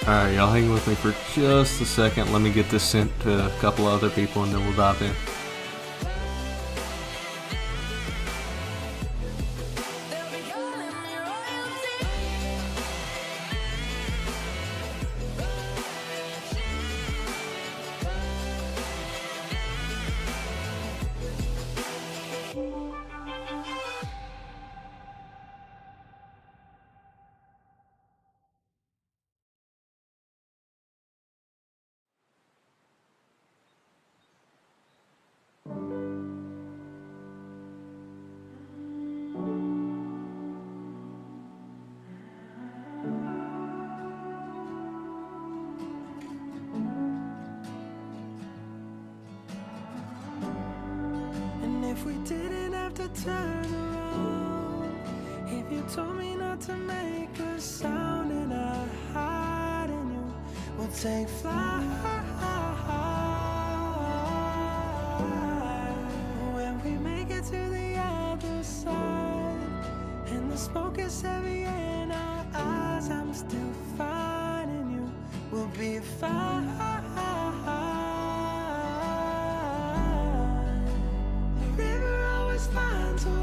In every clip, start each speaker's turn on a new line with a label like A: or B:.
A: Alright, y'all hang with me for just a second. Let me get this sent to a couple other people and then we'll dive in.
B: If we didn't have to turn around, if you told me not to make a sound and I hide in you, we'll take flight. When we make it to the other side and the smoke is heavy in our eyes, I'm still finding you, we'll be fine. Finds a way.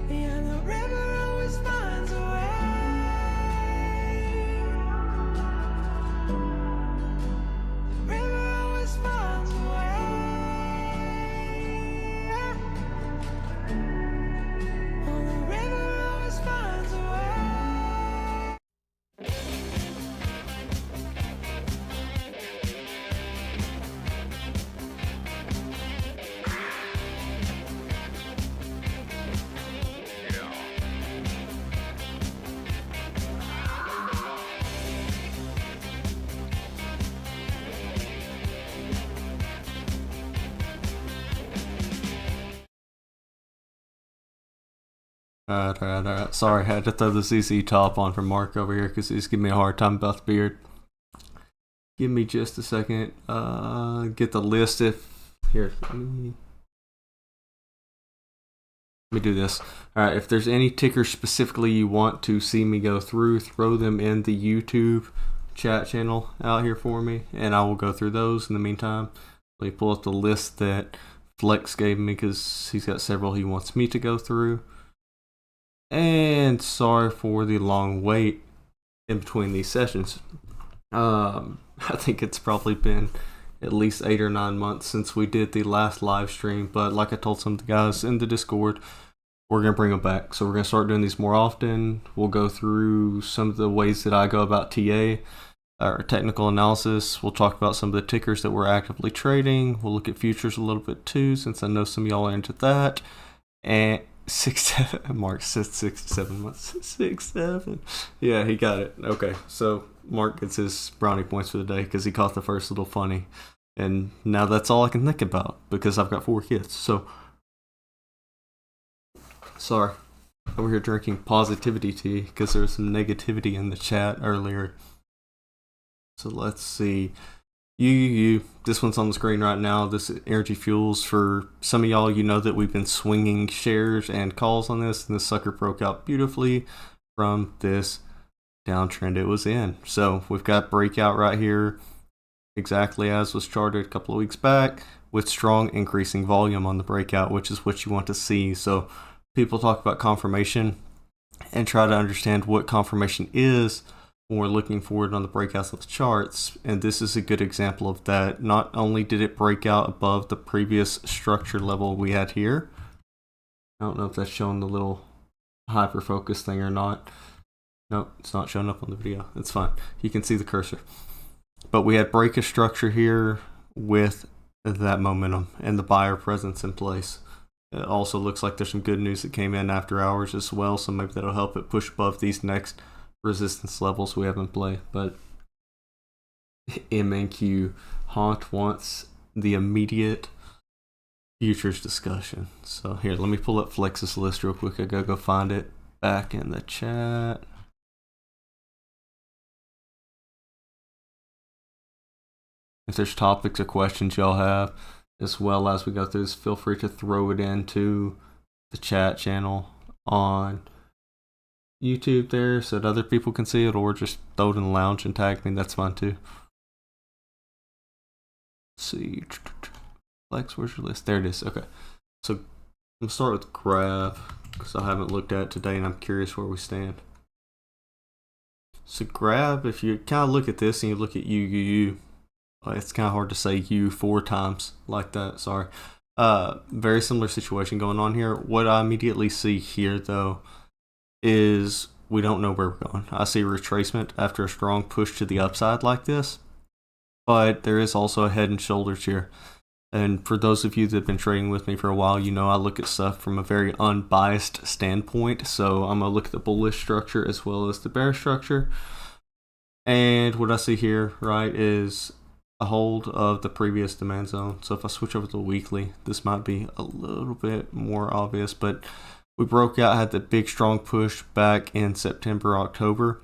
B: Yeah, the river always finds a way. The river always finds a way. Oh, the river always finds a way.
A: Alright. Sorry, I had to throw the CC top on for Mark over here because he's giving me a hard time about the beard. Give me just a second. Get the list if... Here, let me do this. Alright, if there's any tickers specifically you want to see me go through, throw them in the YouTube chat channel out here for me, and I will go through those in the meantime. Let me pull up the list that Flex gave me because he's got several he wants me to go through. And sorry for the long wait in between these sessions. I think it's probably been at least 8 or 9 months since we did the last live stream, but like I told some of the guys in the Discord, we're going to bring them back. So we're going to start doing these more often. We'll go through some of the ways that I go about TA, or technical analysis. We'll talk about some of the tickers that we're actively trading. We'll look at futures a little bit too, since I know some of y'all are into that. And 7 Mark said 6 to 7 months. 6, 7. Yeah, he got it. Okay, so Mark gets his brownie points for the day because he caught the first little funny. And now that's all I can think about because I've got 4 kids. So, sorry. Over here drinking positivity tea because there was some negativity in the chat earlier. So let's see. This one's on the screen right now. This is Energy Fuels. For some of y'all, you know that we've been swinging shares and calls on this, and this sucker broke out beautifully from this downtrend it was in. So we've got breakout right here, exactly as was charted a couple of weeks back, with strong increasing volume on the breakout, which is what you want to see. So people talk about confirmation and try to understand what confirmation is when we're looking forward on the breakouts of the charts, and this is a good example of that. Not only did it break out above the previous structure level we had here, I don't know if that's showing the little hyper focus thing or not. Nope, it's not showing up on the video. It's fine. You can see the cursor. But we had break a structure here with that momentum and the buyer presence in place. It also looks like there's some good news that came in after hours as well, so maybe that'll help it push above these next resistance levels we have in play. But MNQ Haunt wants the immediate futures discussion. So here, let me pull up Flex's list real quick. I gotta go find it back in the chat. If there's topics or questions y'all have, as well as we go through this, feel free to throw it into the chat channel on YouTube there so that other people can see it, or just throw it in the lounge and tag me. That's fine too. Let's see. Flex, where's your list? There it is. Okay. So I'm going to start with Grab because I haven't looked at it today and I'm curious where we stand. So Grab, if you kind of look at this and you look at UUU, it's kind of hard to say U 4 times like that. Sorry. Very similar situation going on here. What I immediately see here though is we don't know where we're going. I see retracement after a strong push to the upside like this, but there is also a head and shoulders here. And for those of you that have been trading with me for a while, you know I look at stuff from a very unbiased standpoint. So I'm going to look at the bullish structure as well as the bearish structure. And what I see here, right, is a hold of the previous demand zone. So if I switch over to the weekly, this might be a little bit more obvious, but we broke out, had the big strong push back in September, October.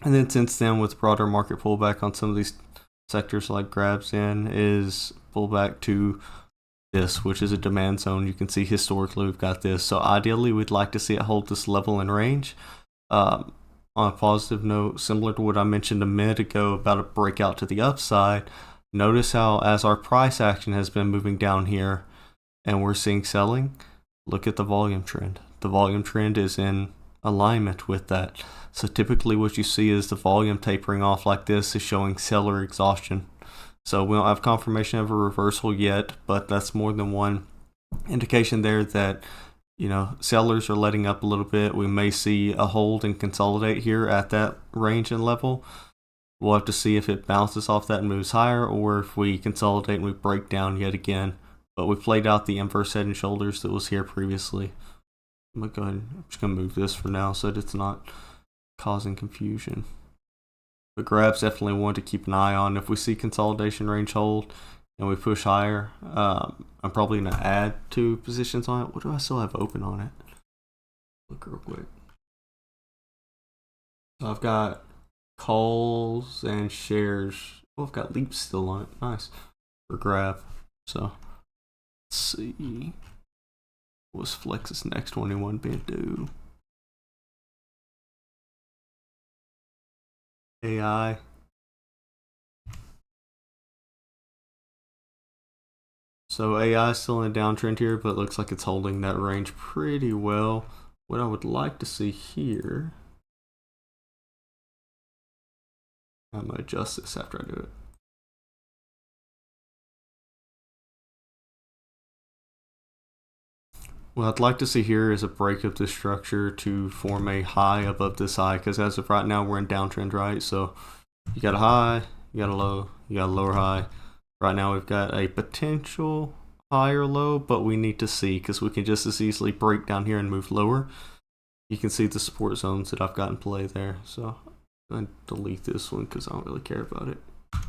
A: And then since then, with broader market pullback on some of these sectors like Grabs in, is pullback to this, which is a demand zone. You can see historically we've got this. So ideally, we'd like to see it hold this level in range. On a positive note, similar to what I mentioned a minute ago about a breakout to the upside, notice how as our price action has been moving down here and we're seeing selling, look at the volume trend. The volume trend is in alignment with that. So typically what you see is the volume tapering off like this is showing seller exhaustion. So we don't have confirmation of a reversal yet, but that's more than one indication there that, you know, sellers are letting up a little bit. We may see a hold and consolidate here at that range and level. We'll have to see if it bounces off that and moves higher, or if we consolidate and we break down yet again. But we played out the inverse head and shoulders that was here previously. I'm gonna go ahead. I'm just gonna move this for now so that it's not causing confusion. But Grabs definitely one to keep an eye on. If we see consolidation range hold and we push higher, I'm probably gonna add 2 positions on it. What do I still have open on it? Look real quick. So I've got calls and shares. Oh, I've got leaps still on it. Nice. For grab. So let's see. What's Flex's next 21 bid do? AI. So AI is still in a downtrend here, but it looks like it's holding that range pretty well. What I would like to see here, I'm gonna adjust this after I do it. What I'd like to see here is a break of this structure to form a high above this high, because as of right now we're in downtrend, right? So you got a high, you got a low, you got a lower high. Right now we've got a potential higher low, but we need to see, because we can just as easily break down here and move lower. You can see the support zones that I've got in play there. So I'm going to delete this one because I don't really care about it.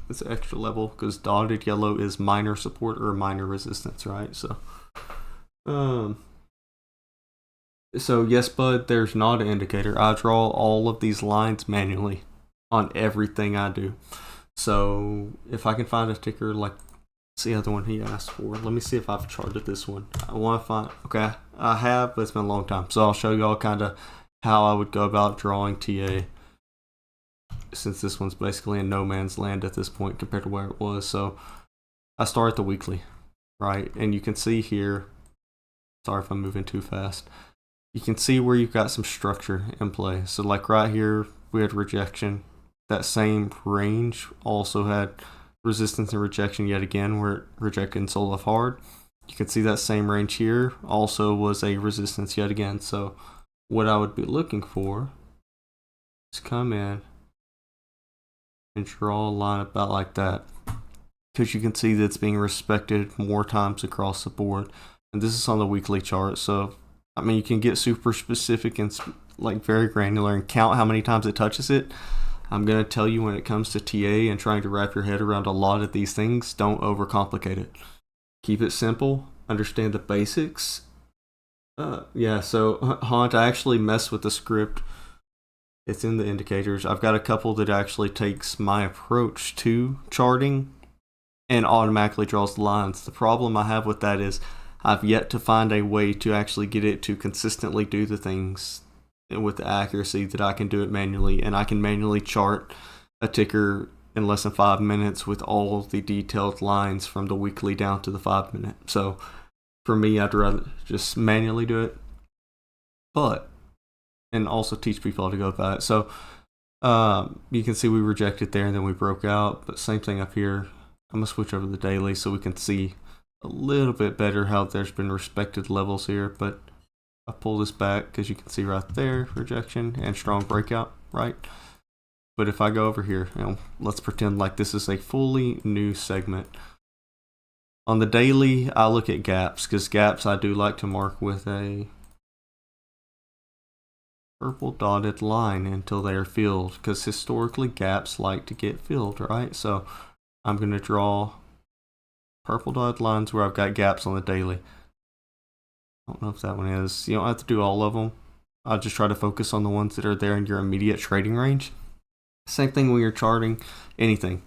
A: It's an extra level because dotted yellow is minor support or minor resistance, right? So yes, bud, there's not an indicator. I draw all of these lines manually on everything I do. So if I can find a ticker like the other one he asked for, let me see if I've charted this one. I want to find, okay, I have, but it's been a long time. So I'll show y'all kind of how I would go about drawing TA, since this one's basically in no man's land at this point compared to where it was. So I start at the weekly, right? And you can see here, sorry if I'm moving too fast, you can see where you've got some structure in play. So like right here, we had rejection. That same range also had resistance and rejection yet again, where it rejected and sold off hard. You can see that same range here also was a resistance yet again. So what I would be looking for is come in and draw a line about like that, because you can see that it's being respected more times across the board. And this is on the weekly chart, so I mean, you can get super specific and like very granular and count how many times it touches it. I'm going to tell you, when it comes to TA and trying to wrap your head around a lot of these things, don't overcomplicate it. Keep it simple, understand the basics. Yeah, so Haunt, I actually mess with the script. It's in the indicators. I've got a couple that actually takes my approach to charting and automatically draws the lines. The problem I have with that is I've yet to find a way to actually get it to consistently do the things with the accuracy that I can do it manually. And I can manually chart a ticker in less than 5 minutes with all the detailed lines from the weekly down to the 5 minute. So for me, I'd rather just manually do it, and also teach people how to go about it. So you can see we rejected there and then we broke out, but same thing up here. I'm gonna switch over to the daily so we can see a little bit better how there's been respected levels here. But I pull this back because you can see right there rejection and strong breakout, right? But if I go over here, let's pretend like this is a fully new segment. On the daily, I look at gaps, because gaps I do like to mark with a purple dotted line until they are filled, because historically gaps like to get filled, right? So I'm going to draw purple dotted lines where I've got gaps on the daily. I don't know if that one is. You don't have to do all of them. I'll just try to focus on the ones that are there in your immediate trading range. Same thing when you're charting anything.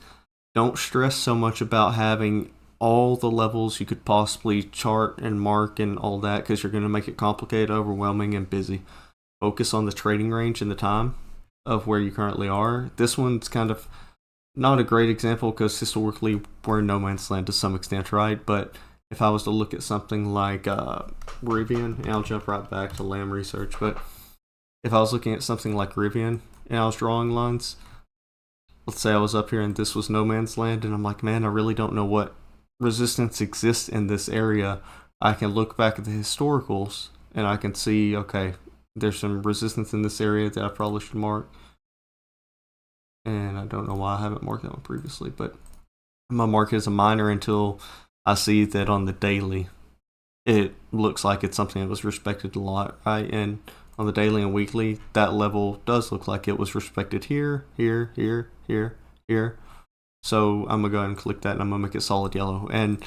A: Don't stress so much about having all the levels you could possibly chart and mark and all that, because you're going to make it complicated, overwhelming, and busy. Focus on the trading range and the time of where you currently are. This one's kind of not a great example because historically we're in no man's land to some extent, right? But if I was to look at something like Rivian, and I'll jump right back to Lamb Research, but if I was looking at something like Rivian and I was drawing lines, let's say I was up here and this was no man's land, and I'm like, man, I really don't know what resistance exists in this area. I can look back at the historicals and I can see, okay, there's some resistance in this area that I probably should mark. And I don't know why I haven't marked that one previously, but I'm going to mark it as a minor until I see that on the daily it looks like it's something that was respected a lot, right? And on the daily and weekly, that level does look like it was respected here, here, here, here, here. So I'm going to go ahead and click that and I'm going to make it solid yellow. And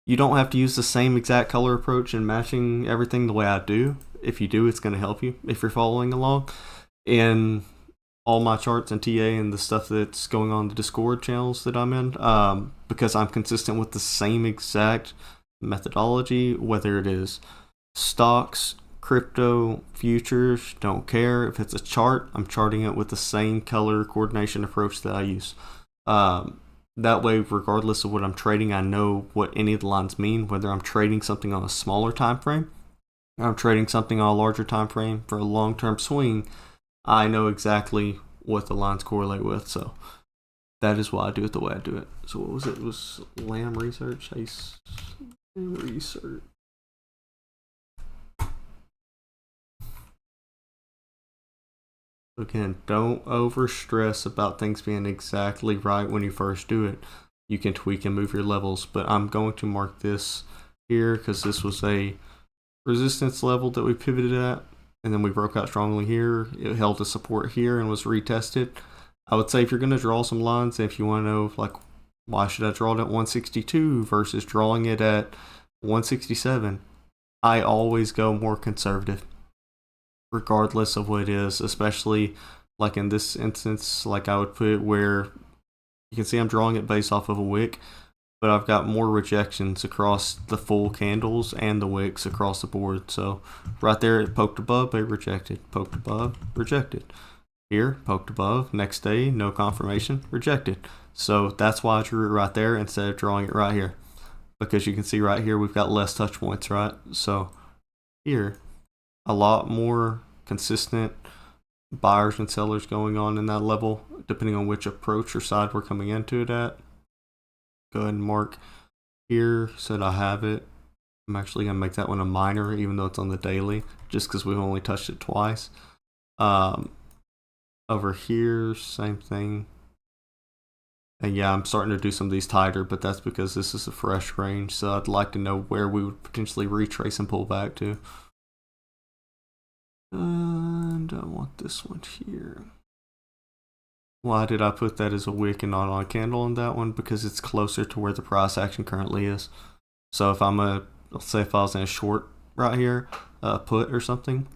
A: you don't have to use the same exact color approach and matching everything the way I do. if you do, it's going to help you if you're following along. In all my charts and TA and the stuff that's going on the Discord channels that I'm in, because I'm consistent with the same exact methodology, whether it is stocks, crypto, futures, don't care. If it's a chart, I'm charting it with the same color coordination approach that I use. That way, regardless of what I'm trading, I know what any of the lines mean, whether I'm trading something on a smaller time frame or I'm trading something on a larger time frame for a long-term swing. I know exactly what the lines correlate with, so that is why I do it the way I do it. So what was it? It was Lamb Research? Lamb Research. Again, don't over stress about things being exactly right when you first do it. You can tweak and move your levels, but I'm going to mark this here because this was a resistance level that we pivoted at, and then we broke out strongly here. It held a support here and was retested. I would say if you're going to draw some lines, if you want to know, like, why should I draw it at 162 versus drawing it at 167, I always go more conservative, regardless of what it is, especially like in this instance, like I would put it where you can see I'm drawing it based off of a wick, but I've got more rejections across the full candles and the wicks across the board. So right there, it poked above, but rejected, poked above, rejected. Here, poked above, next day, no confirmation, rejected. So that's why I drew it right there instead of drawing it right here, because you can see right here we've got less touch points, right? So here, a lot more consistent buyers and sellers going on in that level, depending on which approach or side we're coming into it at. Go ahead and mark here so that I have it. I'm actually going to make that one a minor, even though it's on the daily, just because we've only touched it twice. Over here, same thing. And yeah, I'm starting to do some of these tighter, but that's because this is a fresh range, so I'd like to know where we would potentially retrace and pull back to. And I want this one here. Why did I put that as a wick and not on a candle on that one? Because it's closer to where the price action currently is. So if let's say if I was in a short right here, put or something,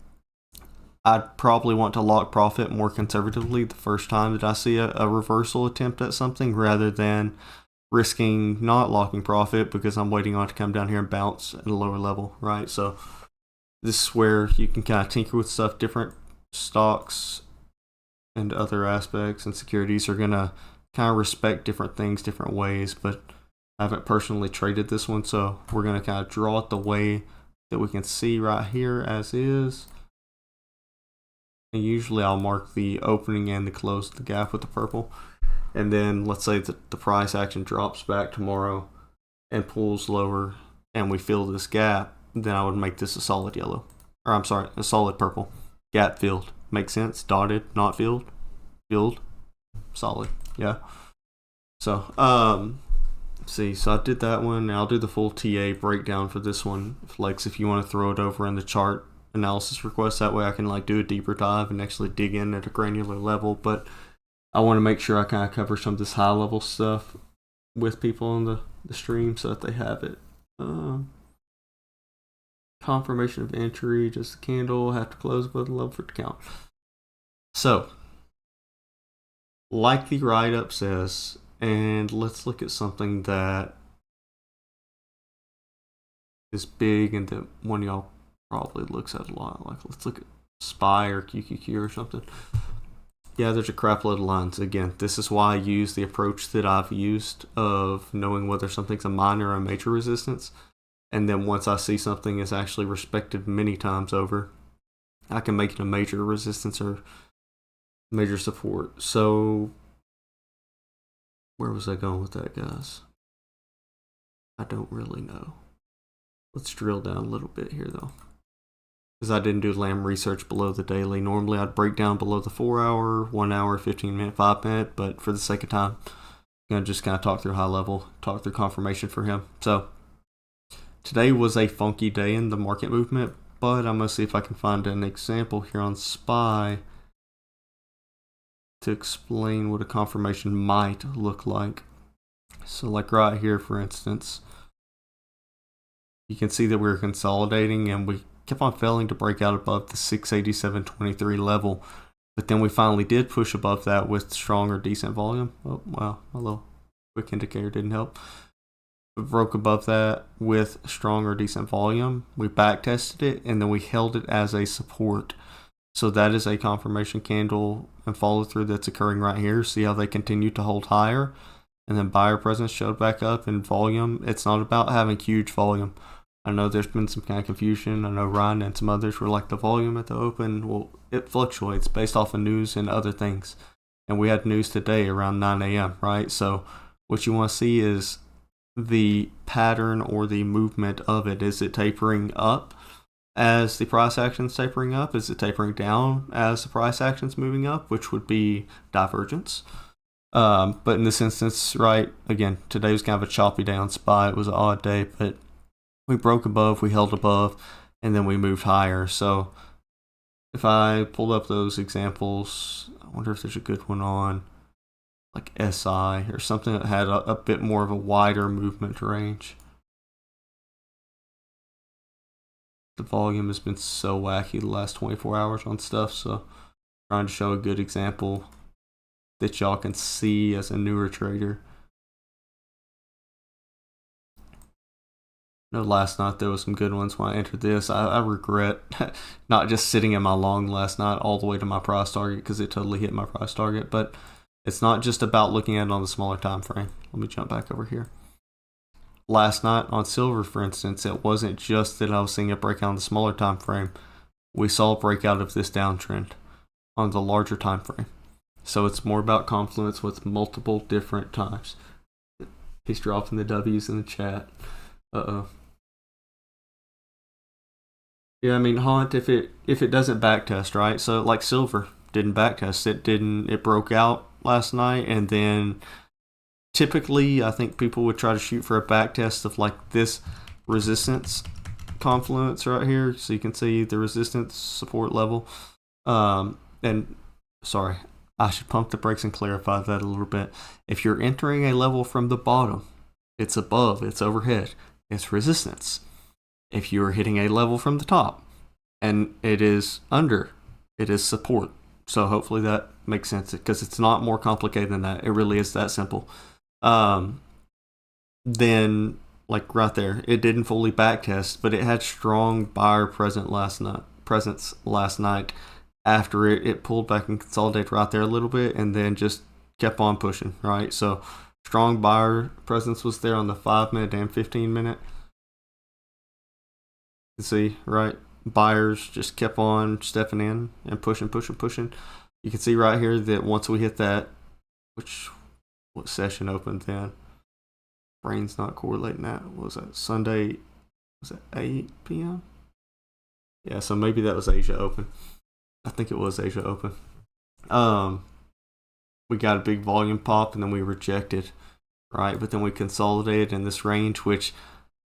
A: I'd probably want to lock profit more conservatively the first time that I see a reversal attempt at something, rather than risking not locking profit because I'm waiting on it to come down here and bounce at a lower level, right? So this is where you can kind of tinker with stuff. Different stocks and other aspects and securities are going to kind of respect different things different ways, but I haven't personally traded this one, so we're going to kind of draw it the way that we can see right here as is. And usually I'll mark the opening and the close of the gap with the purple. And then let's say that the price action drops back tomorrow and pulls lower and we fill this gap, then I would make this a solid yellow. Or I'm sorry, a solid purple. Gap filled. Makes sense? Dotted, not filled. Filled. Solid. Yeah. So, see, so I did that one. Now I'll do the full TA breakdown for this one. Flex, if you want to throw it over in the chart analysis request, that way I can like do a deeper dive and actually dig in at a granular level. But I want to make sure I kind of cover some of this high level stuff with people on the stream so that they have it. Confirmation of entry, just a candle, have to close above the level for it to count. So, like the write-up says, and let's look at something that is big and that one of y'all probably looks at a lot. Like, let's look at SPY or QQQ or something. Yeah, there's a crap load of lines. Again, this is why I use the approach that I've used of knowing whether something's a minor or a major resistance. And then once I see something is actually respected many times over, I can make it a major resistance or major support. So, where was I going with that, guys? I don't really know. Let's drill down a little bit here, though, because I didn't do Lamb research below the daily. Normally, I'd break down below the 4 hour, 1 hour, 15 minute, 5 minute, but for the sake of time, I'm going to just kind of talk through high level, talk through confirmation for him. So, today was a funky day in the market movement, but I'm going to see if I can find an example here on SPY to explain what a confirmation might look like. So like right here, for instance, you can see that we're consolidating and we kept on failing to break out above the 687.23 level. But then we finally did push above that with strong or decent volume. Oh, wow, my little quick indicator didn't help. We broke above that with strong or decent volume. We back tested it, and then we held it as a support. So that is a confirmation candle and follow through that's occurring right here. See how they continue to hold higher, and then buyer presence showed back up in volume. It's not about having huge volume. I know there's been some kind of confusion. I know Ryan and some others were like, the volume at the open, well, it fluctuates based off of news and other things. And we had news today around 9 a.m., right? So what you want to see is the pattern or the movement of it. Is it tapering up as the price action's tapering up? Is it tapering down as the price action's moving up, which would be divergence? But in this instance, right, again, today was kind of a choppy down spot. It was an odd day, but we broke above, we held above, and then we moved higher. So if I pulled up those examples, I wonder if there's a good one on like SI or something that had a bit more of a wider movement range. The volume has been so wacky the last 24 hours on stuff, so trying to show a good example that y'all can see as a newer trader. I know last night there was some good ones when I entered this. I regret not just sitting in my long last night all the way to my price target, because it totally hit my price target. But it's not just about looking at it on the smaller time frame. Let me jump back over here. Last night on silver, for instance, it wasn't just that I was seeing a breakout on the smaller time frame. We saw a breakout of this downtrend on the larger time frame. So it's more about confluence with multiple different times. He's dropping the W's in the chat. Yeah, I mean, Haunt, if it doesn't backtest, right? So like silver didn't backtest. It broke out last night, and then typically I think people would try to shoot for a backtest of like this resistance confluence right here, so you can see the resistance support level. And sorry, I should pump the brakes and clarify that a little bit. If you're entering a level from the bottom, it's above, it's overhead, it's resistance. If you're hitting a level from the top and it is under, it is support. So hopefully that makes sense, because it's not more complicated than that. It really is that simple. Then like right there, it didn't fully backtest, but it had strong buyer presence last night after it pulled back and consolidated right there a little bit, and then just kept on pushing, right? So strong buyer presence was there on the 5-minute and 15-minute. You see, right? Buyers just kept on stepping in and pushing. You can see right here that once we hit that, what session opened then? Brain's not correlating that. What was that? Sunday, was it 8 p.m.? Yeah, so maybe that was Asia Open. I think it was Asia Open. We got a big volume pop, and then we rejected, right? But then we consolidated in this range, which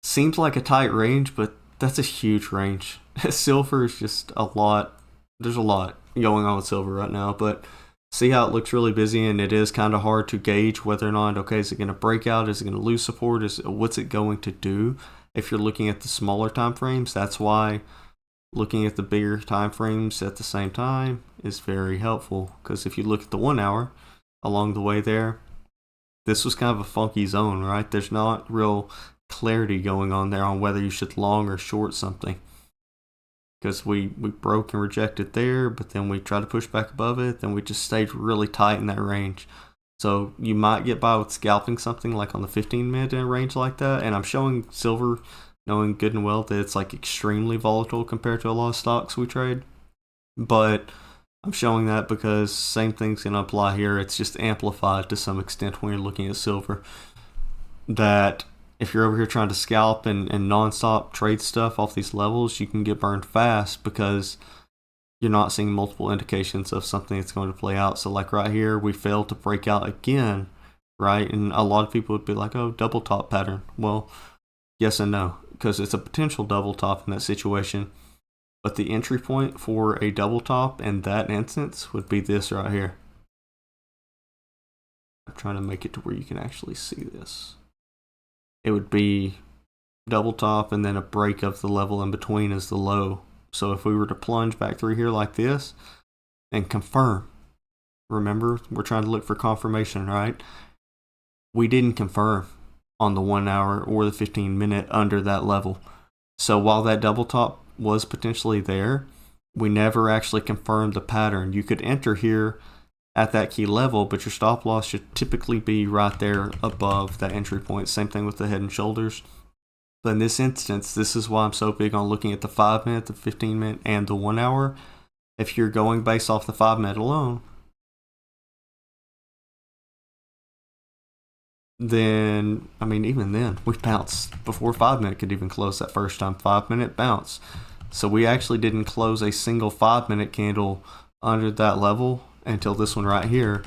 A: seems like a tight range, but that's a huge range. Silver is just a lot. There's a lot going on with silver right now, but see how it looks really busy, and it is kind of hard to gauge whether or not, okay, is it going to break out? Is it going to lose support? What's it going to do? If you're looking at the smaller time frames, that's why looking at the bigger time frames at the same time is very helpful, because if you look at the 1 hour along the way there, this was kind of a funky zone, right? There's not real clarity going on there on whether you should long or short something, because we broke and rejected there, but then we tried to push back above it, then we just stayed really tight in that range. So you might get by with scalping something like on the 15-minute range like that, and I'm showing silver knowing good and well that it's like extremely volatile compared to a lot of stocks we trade, but I'm showing that because same thing's going to apply here. It's just amplified to some extent when you're looking at silver, that if you're over here trying to scalp and non-stop trade stuff off these levels, you can get burned fast because you're not seeing multiple indications of something that's going to play out. So like right here, we failed to break out again, right? And a lot of people would be like, oh, double top pattern. Well, yes and no, because it's a potential double top in that situation. But the entry point for a double top in that instance would be this right here. I'm trying to make it to where you can actually see this. It would be double top, and then a break of the level in between is the low So if we were to plunge back through here like this and confirm, remember, we're trying to look for confirmation, right? We didn't confirm on the 1 hour or the 15-minute under that level. So while that double top was potentially there, we never actually confirmed the pattern. You could enter here at that key level, but your stop loss should typically be right there above that entry point. Same thing with the head and shoulders. But in this instance, this is why I'm so big on looking at the 5 minute, the 15-minute, and the 1 hour. If you're going based off the 5 minute alone, then, I mean, even then, we bounced before 5 minute could even close that first time. 5 minute bounce. So we actually didn't close a single 5 minute candle under that level until this one right here.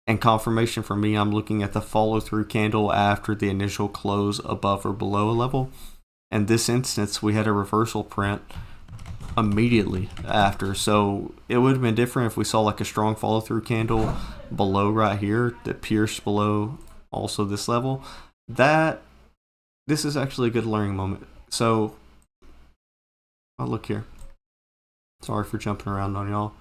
A: And confirmation for me, I'm looking at the follow through candle after the initial close above or below a level. In this instance, we had a reversal print immediately after. So it would have been different if we saw like a strong follow through candle below right here that pierced below also this level. This is actually a good learning moment. So I'll look here. Sorry for jumping around on y'all.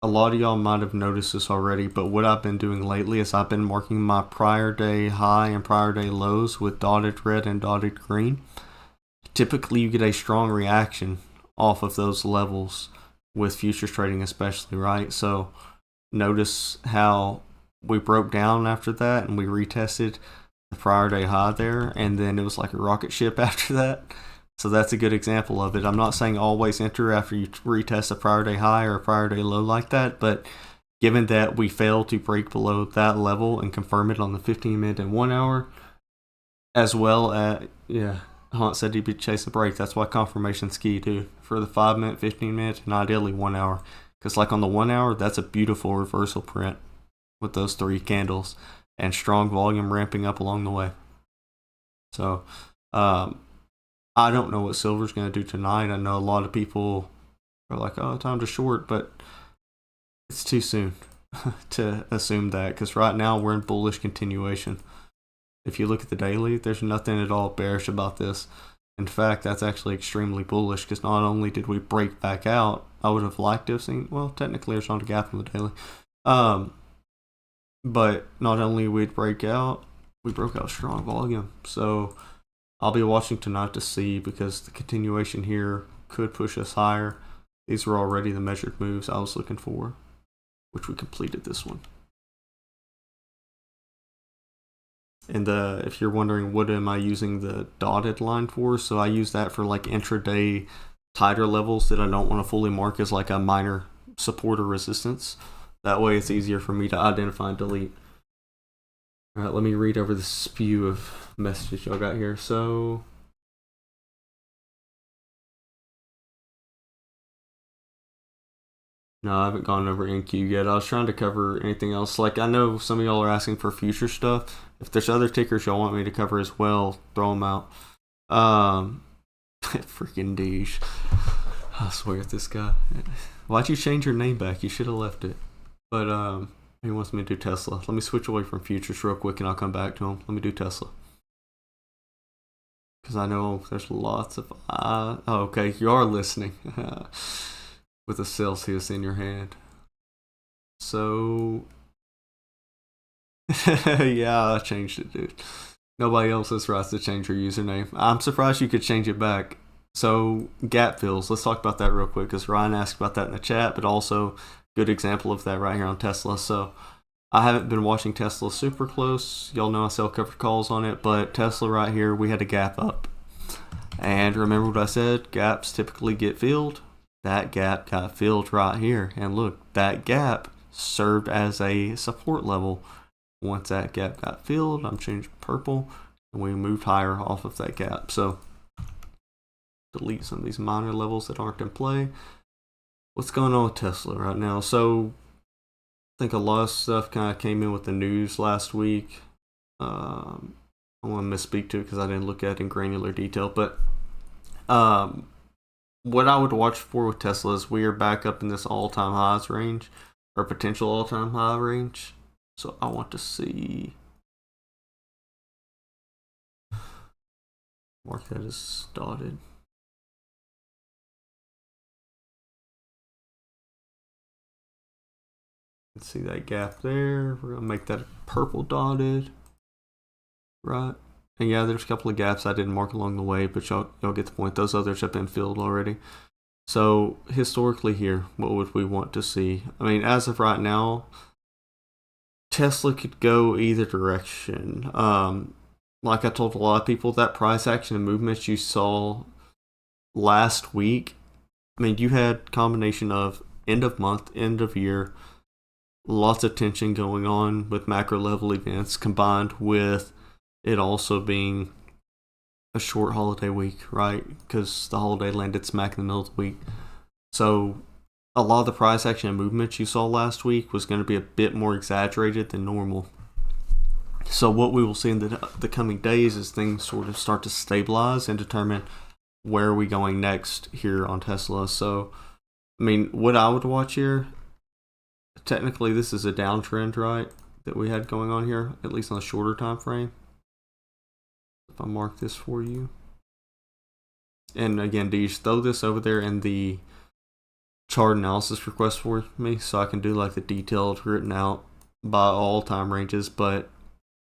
A: A lot of y'all might have noticed this already, but what I've been doing lately is I've been marking my prior day high and prior day lows with dotted red and dotted green. Typically, you get a strong reaction off of those levels with futures trading especially, right? So notice how we broke down after that and we retested the prior day high there, and then it was like a rocket ship after that. So that's a good example of it. I'm not saying always enter after you retest a prior day high or a prior day low like that, but given that we failed to break below that level and confirm it on the 15-minute and 1 hour, as well as, Hunt said he'd be chasing a break. That's why confirmation's key too, for the 5 minute, 15-minute, and ideally 1 hour. Because like on the 1 hour, that's a beautiful reversal print with those 3 candles and strong volume ramping up along the way. So, I don't know what silver's going to do tonight. I know a lot of people are like, oh, time to short, but it's too soon to assume that, because right now we're in bullish continuation. If you look at the daily, there's nothing at all bearish about this. In fact, that's actually extremely bullish, because not only did we break back out, I would have liked to have seen, well, technically there's not a gap in the daily. But not only we'd break out, we broke out strong volume. So I'll be watching tonight to see, because the continuation here could push us higher. These were already the measured moves I was looking for, which we completed this one. And if you're wondering what am I using the dotted line for, so I use that for like intraday tighter levels that I don't want to fully mark as like a minor support or resistance. That way it's easier for me to identify and delete. All right, let me read over this spew of messages y'all got here. So no, I haven't gone over NQ yet. I was trying to cover anything else. Like, I know some of y'all are asking for future stuff. If there's other tickers y'all want me to cover as well, throw them out. Freaking Deej. I swear at this guy. Why'd you change your name back? You should have left it. But he wants me to do Tesla. Let me switch away from futures real quick and I'll come back to him. Let me do Tesla. Because I know there's lots of... oh, okay, you are listening. With a Celsius in your hand. So... yeah, I changed it, dude. Nobody else has rights to change your username. I'm surprised you could change it back. So, gap fills. Let's talk about that real quick, because Ryan asked about that in the chat, but also good example of that right here on Tesla. So, I haven't been watching Tesla super close. Y'all know I sell covered calls on it, but Tesla right here, we had a gap up. And remember what I said? Gaps typically get filled. That gap got filled right here. And look, that gap served as a support level. Once that gap got filled, I'm changing purple, and we moved higher off of that gap. So, delete some of these minor levels that aren't in play. What's going on with Tesla right now? So, I think a lot of stuff kind of came in with the news last week. I want to misspeak to it because I didn't look at it in granular detail. But what I would watch for with Tesla is we are back up in this all-time highs range, or potential all-time high range. So I want to see. Mark that as dotted. See that gap there? We're gonna make that purple dotted, right? And yeah, there's a couple of gaps I didn't mark along the way, but y'all get the point. Those others have been filled already. So historically here, what would we want to see? I mean, as of right now, Tesla could go either direction. Like I told a lot of people, that price action and movements you saw last week, I mean, you had combination of end of month, end of year, lots of tension going on with macro level events combined with it also being a short holiday week, right? Because the holiday landed smack in the middle of the week. So a lot of the price action and movements you saw last week was going to be a bit more exaggerated than normal. So what we will see in the coming days is things sort of start to stabilize and determine where are we going next here on Tesla. So, I mean, what I would watch here, technically this is a downtrend, right, that we had going on here, at least on a shorter time frame. If I mark this for you. And again, Deej, throw this over there in the chart analysis request for me so I can do like the detailed written out by all time ranges. But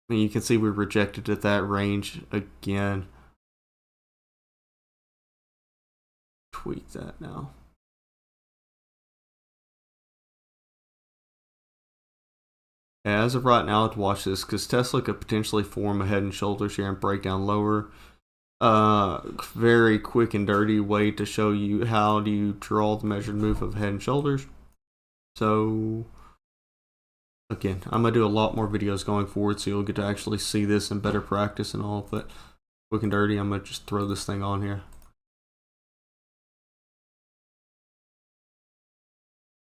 A: I mean, you can see we rejected at that range again. Tweak that now. As of right now, I'd watch this because Tesla could potentially form a head and shoulders here and break down lower. Very quick and dirty way to show you how do you draw the measured move of head and shoulders. So again, I'm gonna do a lot more videos going forward, so you'll get to actually see this in better practice and all. But quick and dirty, I'm gonna just throw this thing on here.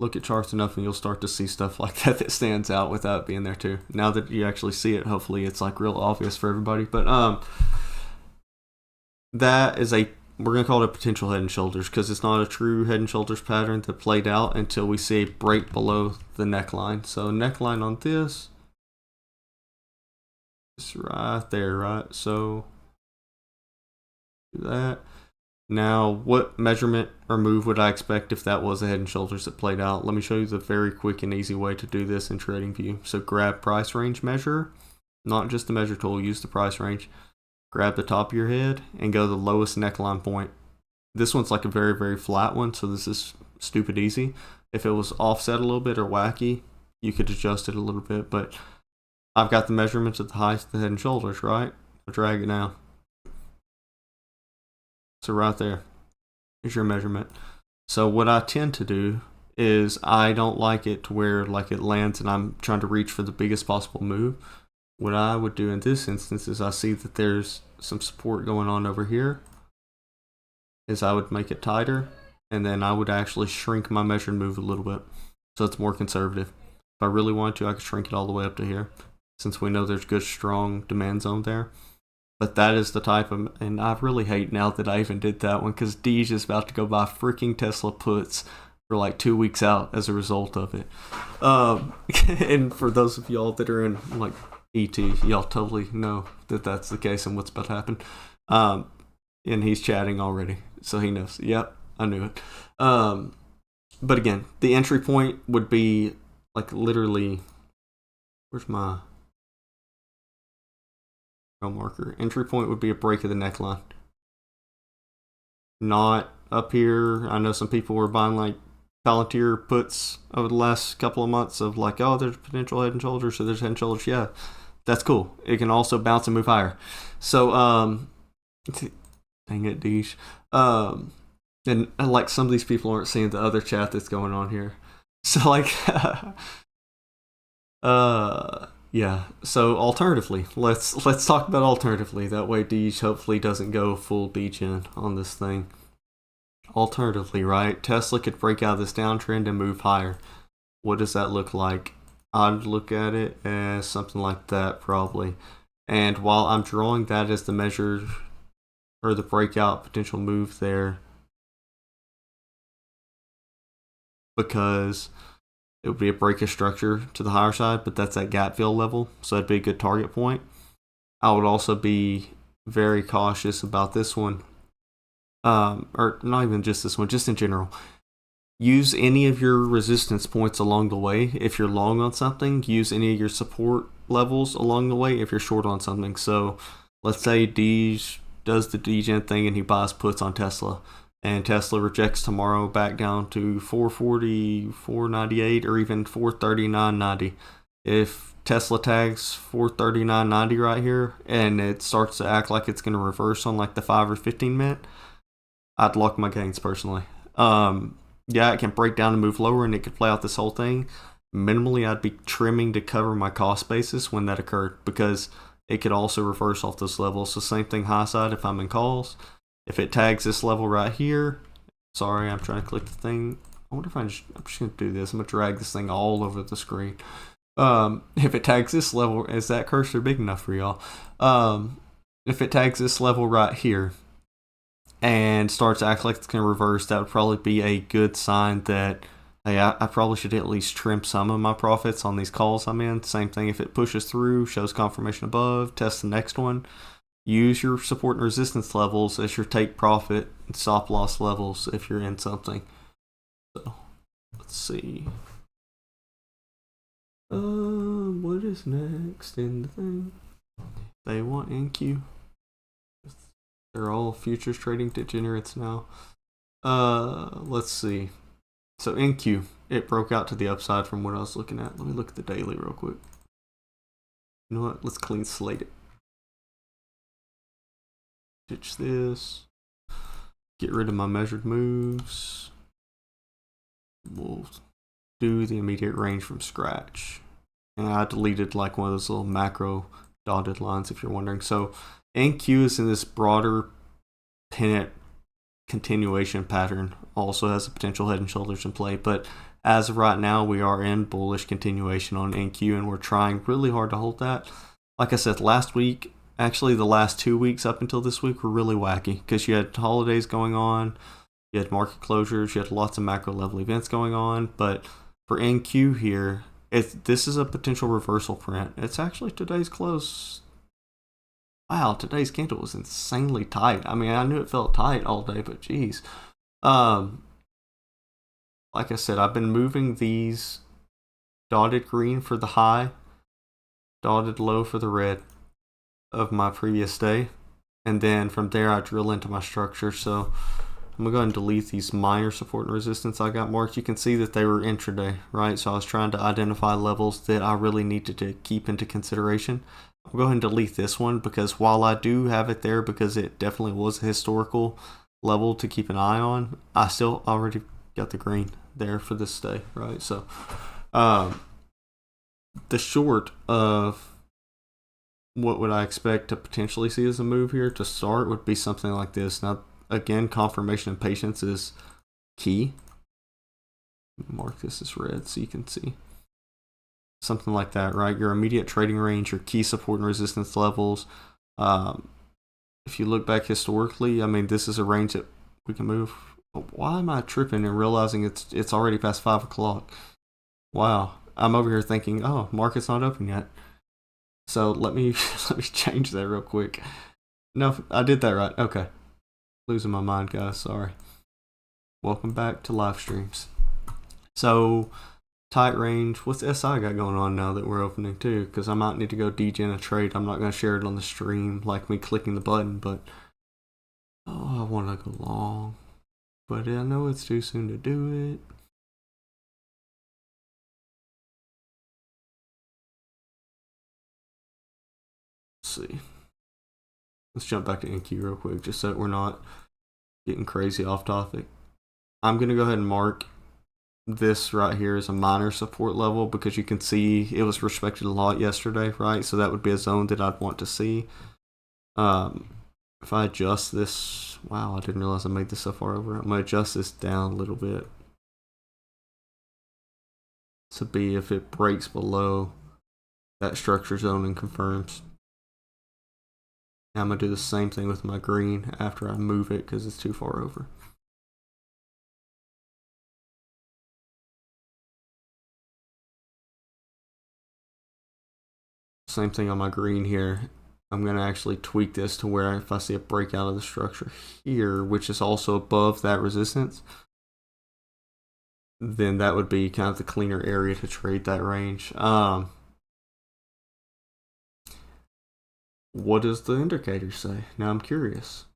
A: Look at charts enough and you'll start to see stuff like that stands out without being there too. Now that you actually see it, hopefully it's like real obvious for everybody. But that is we're going to call it a potential head and shoulders because it's not a true head and shoulders pattern that played out until we see a break below the neckline. So neckline on this is right there, right? So do that. Now, what measurement or move would I expect if that was a head and shoulders that played out? Let me show you the very quick and easy way to do this in TradingView. So grab price range measure, not just the measure tool, use the price range. Grab the top of your head and go to the lowest neckline point. This one's like a very, very flat one, so this is stupid easy. If it was offset a little bit or wacky, you could adjust it a little bit, but I've got the measurements at the height of the head and shoulders, right? I'll drag it down. So right there is your measurement. So what I tend to do is I don't like it to where like it lands and I'm trying to reach for the biggest possible move. What I would do in this instance is I see that there's some support going on over here, is I would make it tighter and then I would actually shrink my measured move a little bit so it's more conservative. If I really want to, I could shrink it all the way up to here since we know there's good strong demand zone there. But that is the type of, and I really hate now that I even did that one because Deej is about to go buy freaking Tesla puts for like 2 weeks out as a result of it. And for those of y'all that are in like ET, y'all totally know that that's the case and what's about to happen. And he's chatting already, so he knows. Yep, I knew it. But again, the entry point would be like literally, where's my marker? Entry point would be a break of the neckline. Not up here. I know some people were buying like Palantir puts over the last couple of months of like, oh, there's potential head and shoulders, so there's head and shoulders. Yeah, that's cool. It can also bounce and move higher. So, dang it, Deej. And like some of these people aren't seeing the other chat that's going on here. So like, yeah. So alternatively, let's talk about alternatively. That way, Deej hopefully doesn't go full degen on this thing. Alternatively, right? Tesla could break out of this downtrend and move higher. What does that look like? I'd look at it as something like that probably. And while I'm drawing that as the measure or the breakout potential move there, because it would be a break of structure to the higher side, but that's at gap fill level, so that'd be a good target point. I would also be very cautious about this one, or not even just this one, just in general. use any of your resistance points along the way. If you're long on something, use any of your support levels along the way if you're short on something. So let's say Deej does the degen thing and he buys puts on Tesla, and Tesla rejects tomorrow back down to 440, 498, or even 439.90. If Tesla tags 439.90 right here and it starts to act like it's going to reverse on like the 5 or 15 minute, I'd lock my gains personally. Yeah, it can break down and move lower and it could play out this whole thing. Minimally, I'd be trimming to cover my cost basis when that occurred, because it could also reverse off this level. So same thing high side if I'm in calls. If it tags this level right here, sorry, I'm trying to click the thing. I wonder if I'm just going to do this. I'm going to drag this thing all over the screen. If it tags this level, is that cursor big enough for y'all? If it tags this level right here and starts to act like it's going to reverse, that would probably be a good sign that, hey, I probably should at least trim some of my profits on these calls I'm in. Same thing if it pushes through, shows confirmation above, test the next one. Use your support and resistance levels as your take profit and stop loss levels if you're in something. So, let's see. What is next in the thing? They want NQ. They're all futures trading degenerates now. Let's see. So NQ, it broke out to the upside from what I was looking at. Let me look at the daily real quick. You know what? Let's clean slate it. Ditch this. Get rid of my measured moves. We'll do the immediate range from scratch. And I deleted like one of those little macro dotted lines if you're wondering. So NQ is in this broader pennant continuation pattern. Also has a potential head and shoulders in play. But as of right now, we are in bullish continuation on NQ, and we're trying really hard to hold that. Like I said, last week, actually the last 2 weeks up until this week were really wacky because you had holidays going on, you had market closures, you had lots of macro level events going on. But for NQ here, this is a potential reversal print. It's actually today's close. Wow, today's candle was insanely tight. I mean, I knew it felt tight all day, but geez. Like I said, I've been moving these dotted green for the high, dotted low for the red of my previous day. And then from there, I drill into my structure. So I'm going to go ahead and delete these minor support and resistance I got marked. You can see that they were intraday, right? So I was trying to identify levels that I really needed to keep into consideration. I'll go ahead and delete this one because while I do have it there because it definitely was a historical level to keep an eye on, I still already got the green there for this day, right? So the short of what would I expect to potentially see as a move here to start would be something like this. Now, again, confirmation and patience is key. Mark this as red so you can see. Something like that, right? Your immediate trading range, your key support and resistance levels. If you look back historically, I mean, this is a range that we can move. Why am I tripping and realizing it's already past 5 o'clock? Wow, I'm over here thinking, oh, market's not open yet. So let me change that real quick. No, I did that right. Okay. Losing my mind, guys. Sorry. Welcome back to live streams. So, tight range. What's SI got going on now that we're opening too? Because I might need to go degen a trade. I'm not going to share it on the stream like me clicking the button, but I want to go long. But I know it's too soon to do it. Let's see. Let's jump back to NQ real quick just so that we're not getting crazy off topic. I'm going to go ahead and mark this right here as a minor support level because you can see it was respected a lot yesterday, right? So that would be a zone that I'd want to see. If I adjust this, wow, I didn't realize I made this so far over. I'm going to adjust this down a little bit to be if it breaks below that structure zone and confirms. Now I'm going to do the same thing with my green after I move it because it's too far over. Same thing on my green here. I'm going to actually tweak this to where if I see a breakout of the structure here, which is also above that resistance, then that would be kind of the cleaner area to trade that range. What does the indicator say? Now I'm curious.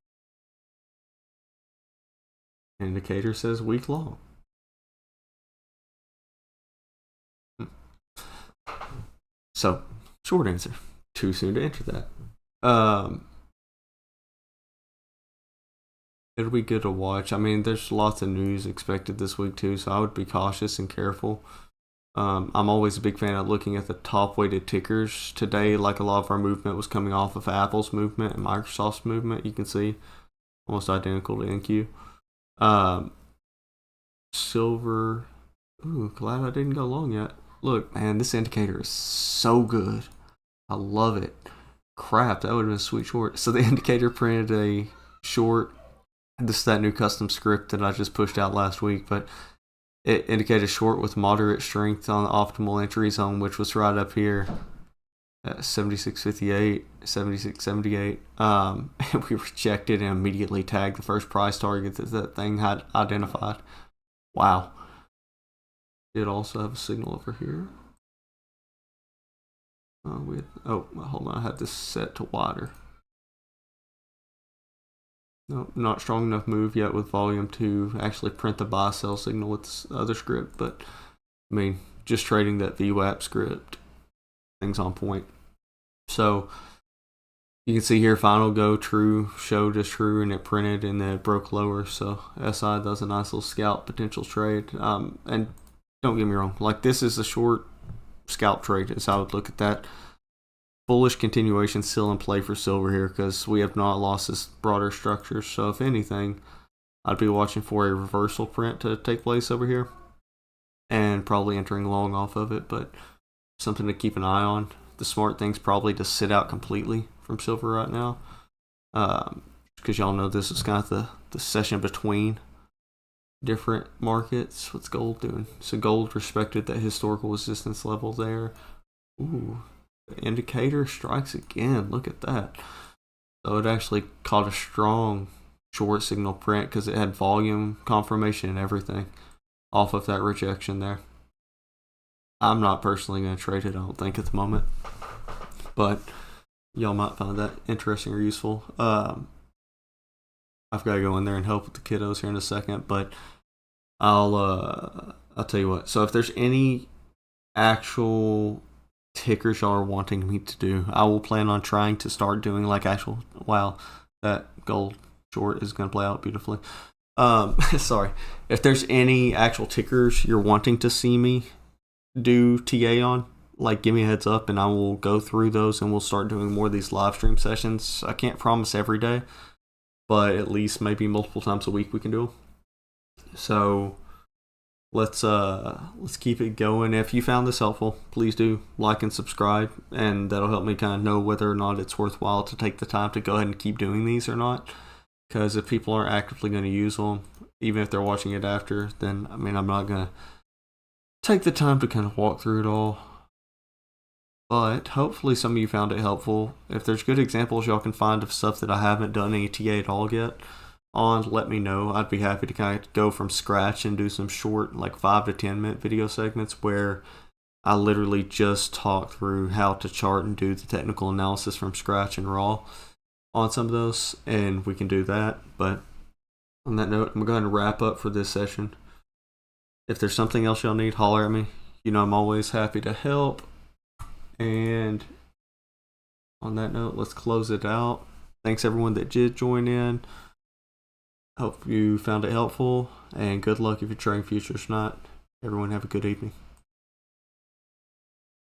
A: Indicator says week long. So, short answer. Too soon to enter that. It'll be good to watch. I mean, there's lots of news expected this week too, so I would be cautious and careful. I'm always a big fan of looking at the top weighted tickers. Today, like a lot of our movement was coming off of Apple's movement and Microsoft's movement. You can see almost identical to NQ. Silver. Ooh, glad I didn't go long yet. Look, man, this indicator is so good. I love it. Crap, that would have been a sweet short. So the indicator printed a short. This is that new custom script that I just pushed out last week, but it indicated short with moderate strength on the optimal entry zone, which was right up here at 76.58, 76.78. And we rejected and immediately tagged the first price target that thing had identified. Wow. It also have a signal over here. Hold on, I had this set to wider. No, not strong enough move yet with volume to actually print the buy sell signal with this other script, but I mean, just trading that VWAP script, things on point. So you can see here, final go true, showed as true, and it printed and then it broke lower. So SI does a nice little scalp potential trade. And don't get me wrong, like this is a short scalp trade, as I would look at that. Bullish continuation still in play for silver here because we have not lost this broader structure. So if anything, I'd be watching for a reversal print to take place over here and probably entering long off of it, but something to keep an eye on. The smart thing's probably to sit out completely from silver right now because y'all know this is kind of the session between different markets. What's gold doing? So gold respected that historical resistance level there. Ooh. The indicator strikes again. Look at that. So it actually caught a strong short signal print because it had volume confirmation and everything off of that rejection there. I'm not personally going to trade it, I don't think, at the moment. But y'all might find that interesting or useful. I've got to go in there and help with the kiddos here in a second. But I'll tell you what. So if there's any actual tickers y'all are wanting me to do, I will plan on trying to start doing like actual. Wow, that gold short is going to play out beautifully. Sorry, if there's any actual tickers you're wanting to see me do TA on, like give me a heads up and I will go through those and we'll start doing more of these live stream sessions. I can't promise every day, but at least maybe multiple times a week we can do them. So let's keep it going. If you found this helpful, please do like and subscribe, and that'll help me kind of know whether or not it's worthwhile to take the time to go ahead and keep doing these or not. Because if people aren't actively going to use them, even if they're watching it after, then I mean I'm not going to take the time to kind of walk through it all. But hopefully some of you found it helpful. If there's good examples y'all can find of stuff that I haven't done any TA at all yet on, let me know. I'd be happy to kind of go from scratch and do some short, like 5 to 10 minute video segments where I literally just talk through how to chart and do the technical analysis from scratch and raw on some of those, and we can do that. But on that note, I'm going to wrap up for this session. If there's something else y'all need, holler at me. You know I'm always happy to help. And on that note, let's close it out. Thanks everyone that did join in. Hope you found it helpful, and good luck if you're trading futures or not. Everyone have a good evening.